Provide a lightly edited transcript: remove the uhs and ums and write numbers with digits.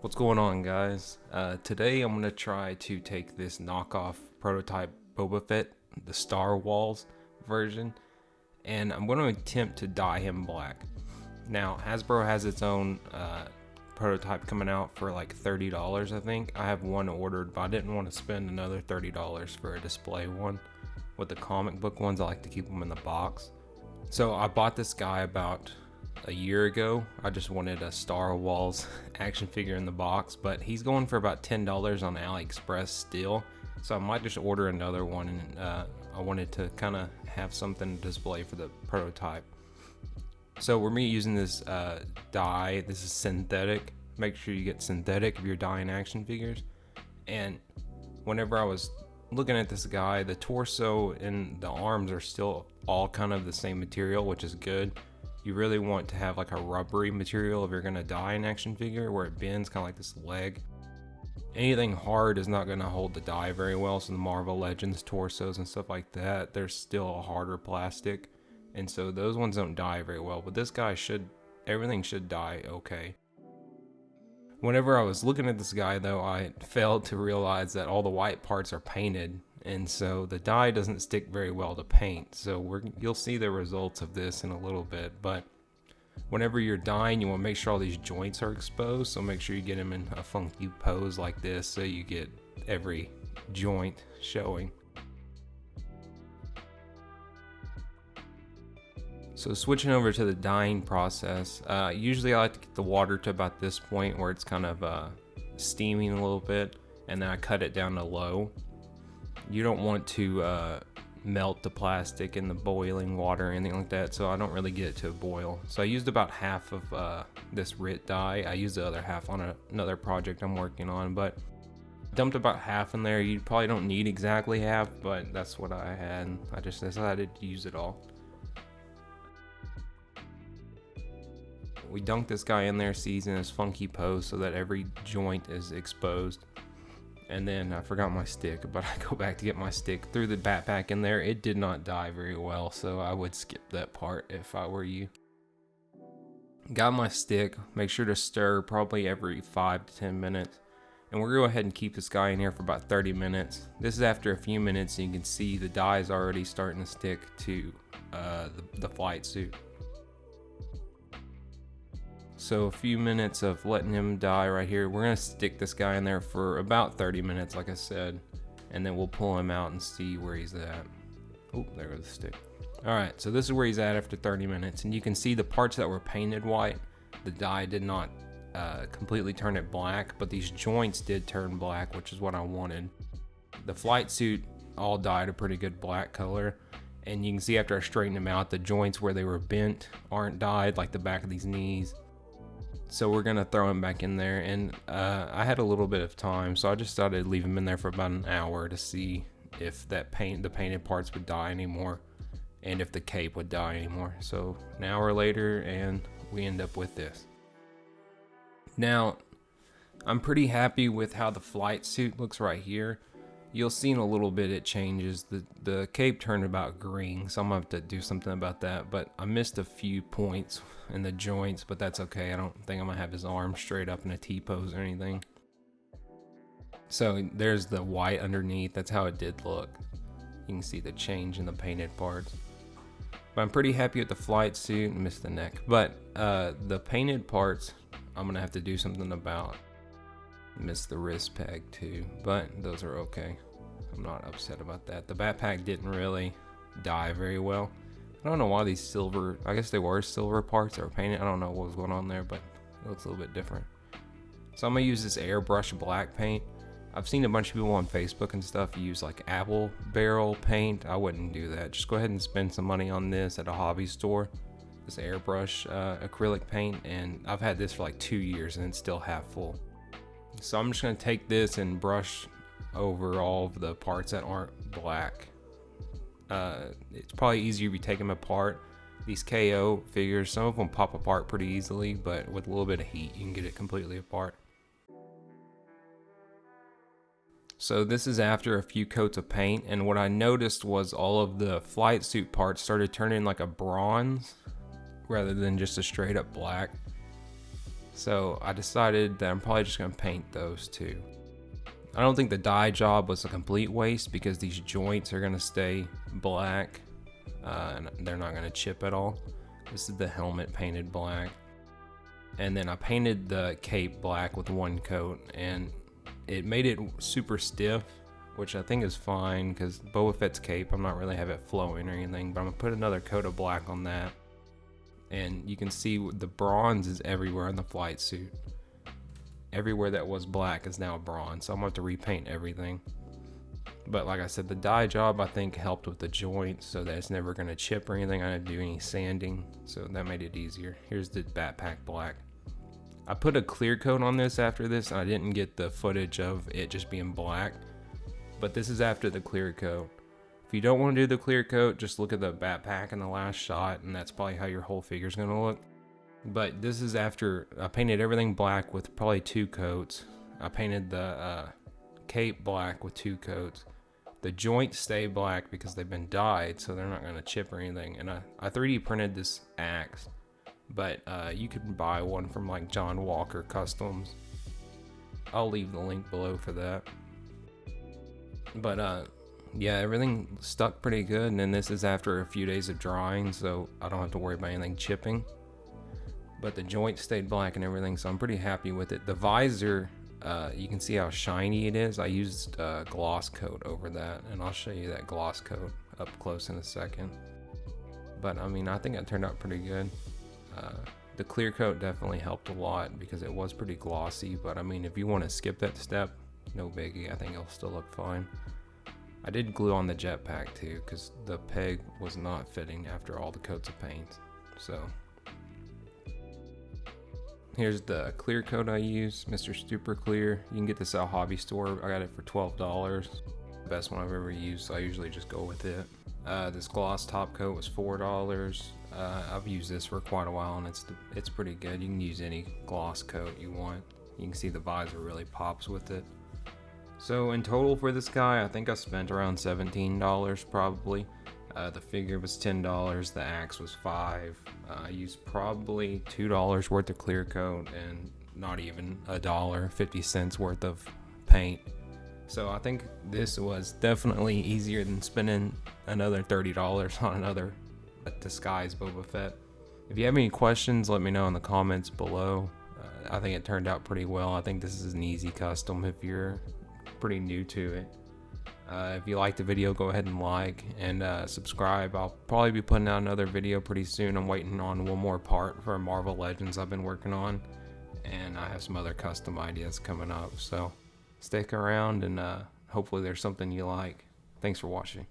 What's going on, guys? Today I'm going to try to take this knockoff prototype Boba Fett, the Star Wars version, and I'm going to attempt to dye him black. Now, Hasbro has its own prototype coming out for like $30, I think. I have one ordered, but I didn't want to spend another $30 for a display one. With the comic book ones, I like to keep them in the box. So I bought this guy about a year ago. I just wanted a Star Wars action figure in the box, but he's going for about $10 on AliExpress still. So I might just order another one, and I wanted to kind of have something to display for the prototype. So we're using this dye. This is synthetic. Make sure you get synthetic if you're dyeing action figures. And whenever I was looking at this guy, the torso and the arms are still all kind of the same material, which is good. You really want to have like a rubbery material if you're going to dye an action figure, where it bends kind of like this leg. Anything hard is not going to hold the dye very well. So the Marvel Legends torsos and stuff like that, they're still a harder plastic, and so those ones don't dye very well. But this guy everything should dye okay. Whenever I was looking at this guy though, I failed to realize that all the white parts are painted, and so the dye doesn't stick very well to paint. So you'll see the results of this in a little bit, but whenever you're dyeing, you want to make sure all these joints are exposed. So make sure you get them in a funky pose like this, so you get every joint showing. So switching over to the dyeing process, usually I like to get the water to about this point where it's kind of steaming a little bit, and then I cut it down to low. You don't want to melt the plastic in the boiling water or anything like that, so I don't really get it to a boil. So I used about half of this RIT dye. I used the other half on another project I'm working on, but dumped about half in there. You probably don't need exactly half, but that's what I had. I just decided to use it all. We dunked this guy in there, season his funky pose so that every joint is exposed. And then I forgot my stick, but I go back to get my stick, threw the backpack in there. It did not dye very well, so I would skip that part if I were you. Got my stick, make sure to stir probably every 5 to 10 minutes. And we're gonna go ahead and keep this guy in here for about 30 minutes. This is after a few minutes, and you can see the dye is already starting to stick to the flight suit. So a few minutes of letting him dye right here. We're gonna stick this guy in there for about 30 minutes, like I said, and then we'll pull him out and see where he's at. Oh, there goes the stick. All right, so this is where he's at after 30 minutes, and you can see the parts that were painted white, the dye did not completely turn it black, but these joints did turn black, which is what I wanted. The flight suit all dyed a pretty good black color, and you can see after I straightened them out, the joints where they were bent aren't dyed, like the back of these knees. So we're gonna throw him back in there, and I had a little bit of time, so I just decided to leave him in there for about an hour to see if the painted parts would dye anymore, and if the cape would dye anymore. So an hour later, and we end up with this. Now, I'm pretty happy with how the flight suit looks right here. You'll see in a little bit it changes. The cape turned about green, so I'm gonna have to do something about that. But I missed a few points in the joints, but that's okay. I don't think I'm gonna have his arm straight up in a T-pose or anything. So there's the white underneath. That's how it did look. You can see the change in the painted parts. But I'm pretty happy with the flight suit. Missed the neck. But the painted parts, I'm gonna have to do something about. Missed the wrist peg too, but those are okay. I'm not upset about that. The backpack didn't really dye very well. I don't know why these silver, I guess they were silver parts that were painted. I don't know what was going on there, but it looks a little bit different. So I'm gonna use this airbrush black paint. I've seen a bunch of people on Facebook and stuff use like apple barrel paint. I wouldn't do that. Just go ahead and spend some money on this at a hobby store. This airbrush acrylic paint, and I've had this for like 2 years and it's still half full. So I'm just going to take this and brush over all of the parts that aren't black. It's probably easier if you take them apart. These KO figures, some of them pop apart pretty easily, but with a little bit of heat, you can get it completely apart. So this is after a few coats of paint, and what I noticed was all of the flight suit parts started turning like a bronze rather than just a straight up black. So I decided that I'm probably just going to paint those two. I don't think the dye job was a complete waste because these joints are going to stay black and they're not going to chip at all. This is the helmet painted black. And then I painted the cape black with one coat, and it made it super stiff, which I think is fine because Boba Fett's cape, I'm not really have it flowing or anything, but I'm going to put another coat of black on that. And you can see the bronze is everywhere in the flight suit. Everywhere that was black is now bronze, so I'm going to have to repaint everything. But like I said, the dye job I think helped with the joints so that it's never going to chip or anything. I didn't do any sanding, so that made it easier. Here's the backpack black. I put a clear coat on this after this, and I didn't get the footage of it just being black. But this is after the clear coat. If you don't want to do the clear coat, just look at the backpack in the last shot, and that's probably how your whole figure is going to look. But this is after I painted everything black with probably 2 coats. I painted the cape black with 2 coats. The joints stay black because they've been dyed, so they're not going to chip or anything. And I 3D printed this axe, but you could buy one from like John Walker Customs. I'll leave the link below for that. But yeah, everything stuck pretty good, and then this is after a few days of drying, so I don't have to worry about anything chipping. But the joint stayed black and everything, so I'm pretty happy with it. The visor, you can see how shiny it is. I used gloss coat over that, and I'll show you that gloss coat up close in a second. But I mean, I think it turned out pretty good. The clear coat definitely helped a lot because it was pretty glossy, but I mean, if you want to skip that step, no biggie. I think it'll still look fine. I did glue on the jetpack too because the peg was not fitting after all the coats of paint. So here's the clear coat I use, Mr. Super Clear. You can get this at a hobby store. I got it for $12. Best one I've ever used, so I usually just go with it. This gloss top coat was $4. I've used this for quite a while, and it's pretty good. You can use any gloss coat you want. You can see the visor really pops with it. So in total for this guy, I think I spent around $17 probably. The figure was $10, the axe was $5. I used probably $2 worth of clear coat and not even $1, 50 cents worth of paint. So I think this was definitely easier than spending another $30 on another disguised Boba Fett. If you have any questions, let me know in the comments below. I think it turned out pretty well. I think this is an easy custom if you're pretty new to it. If you liked the video, go ahead and like and subscribe. I'll probably be putting out another video pretty soon. I'm waiting on one more part for Marvel Legends I've been working on, and I have some other custom ideas coming up, so stick around and hopefully there's something you like. Thanks for watching.